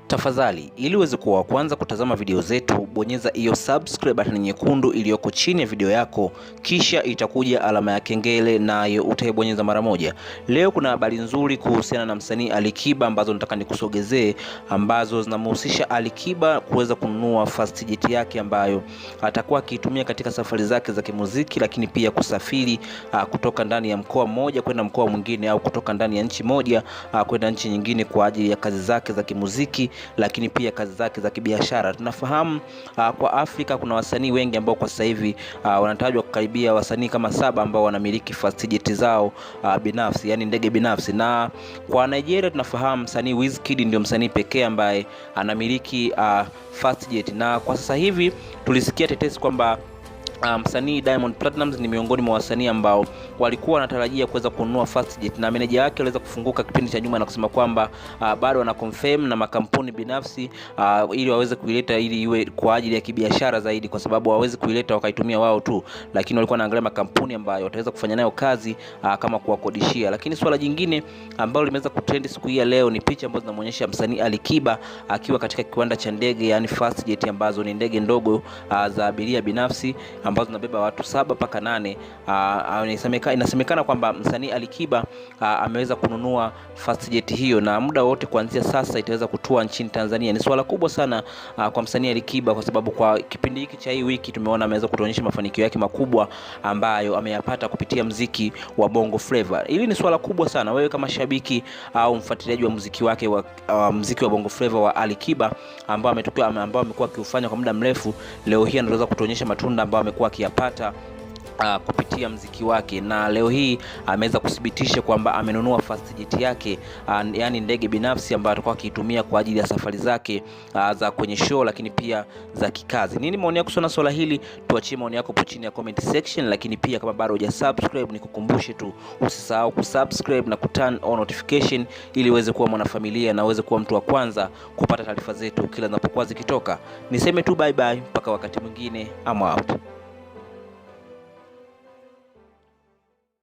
Tafadhali, ili uweze kuwa wa kwanza kutazama video zetu, bonyeza hiyo subscribe button nyekundu iliyoko chini ya video yako, kisha itakuja alama ya kengele nayo utaibonyeza mara moja. Leo kuna habari nzuri kuhusiana na msanii ALIKIBA ambazo nataka nikusogezee, ambazo zinamhusisha ALIKIBA kuweza kununua fast jet yake ambayo atakuwa akitumia katika safari zake za kimuziki, lakini pia kusafiri kutoka ndani ya mkoa mmoja kwenda mkoa mwingine, au kutoka ndani ya nchi moja kwenda nchi nyingine kwa ajili ya kazi zake za kimuziki, lakini pia kazi zake za kibiashara. Tunafahamu kwa Afrika kuna wasanii wengi ambao kwa sasa hivi wanatajwa kukaribia wasanii kama 7 ambao wanamiliki fast jet zao binafsi, yani ndege binafsi. Na kwa Nigeria tunafahamu msanii Wizkid ndio msanii pekee ambaye anamiliki fast jet, na kwa sasa hivi tulisikia tetesi kwamba msanii Diamond Platnumz ni miongoni mwa wasanii ambao walikuwa wanatarajia kuweza kununua fast jet, na meneja yake aliweza kufunguka kipindi cha nyuma na kusema kwamba bado wana confirm na makampuni binafsi ili waweze kuileta ili iwe kwa ajili ya kibiashara zaidi, kwa sababu hawawezi kuileta wakaitumia wao tu, lakini walikuwa wanaangalia makampuni ambayo wataweza kufanya nayo kazi kama kuwakodishia. Lakini swala jingine ambalo limeweza kutrend siku hii ya leo ni picha ambazo zinamuonyesha msanii ALIKIBA akiwa katika kiwanda cha ndege, yani fast jet ambazo ni ndege ndogo za abiria binafsi ambazo zinabeba watu 7 mpaka 8. Inasemekana kwamba msanii ALIKIBA ameweza kununua fast jet hiyo, na muda wote kuanzia sasa itaweza kutua nchini Tanzania. Ni swala kubwa sana kwa msanii ALIKIBA, kwa sababu kwa kipindi hiki cha hii wiki tumeona ameweza kutuonyesha mafanikio yake makubwa ambayo ameyapata kupitia muziki wa Bongo Flava. Hili ni swala kubwa sana. Wewe kama shabiki au mfuatiliaji wa muziki wake wa muziki wa Bongo Flava wa ALIKIBA ambao amekuwa akiufanya kwa muda mrefu, leo hii anaweza kutuonyesha matunda ambayo amekuwa akiyapata kupitia mziki wake, na leo hii ameweza kuthibitisha kwamba amenunua fast jet yake, yani ndege binafsi ambayo atakuwa akiitumia kwa ajili ya safari zake za kwenye show, lakini pia za kikazi. Nini maoni yako kuhusu swala hili? Tuachie maoni yako hapo chini ya comment section, lakini pia kama bado hujasubscribe nikukumbushe tu usisahau kusubscribe na kuturn on notification ili uweze kuwa mwanafamilia na uweze kuwa mtu wa kwanza kupata taarifa zetu kila zinapokuwa zikitoka. Niseme tu bye bye mpaka wakati mwingine, I'm out.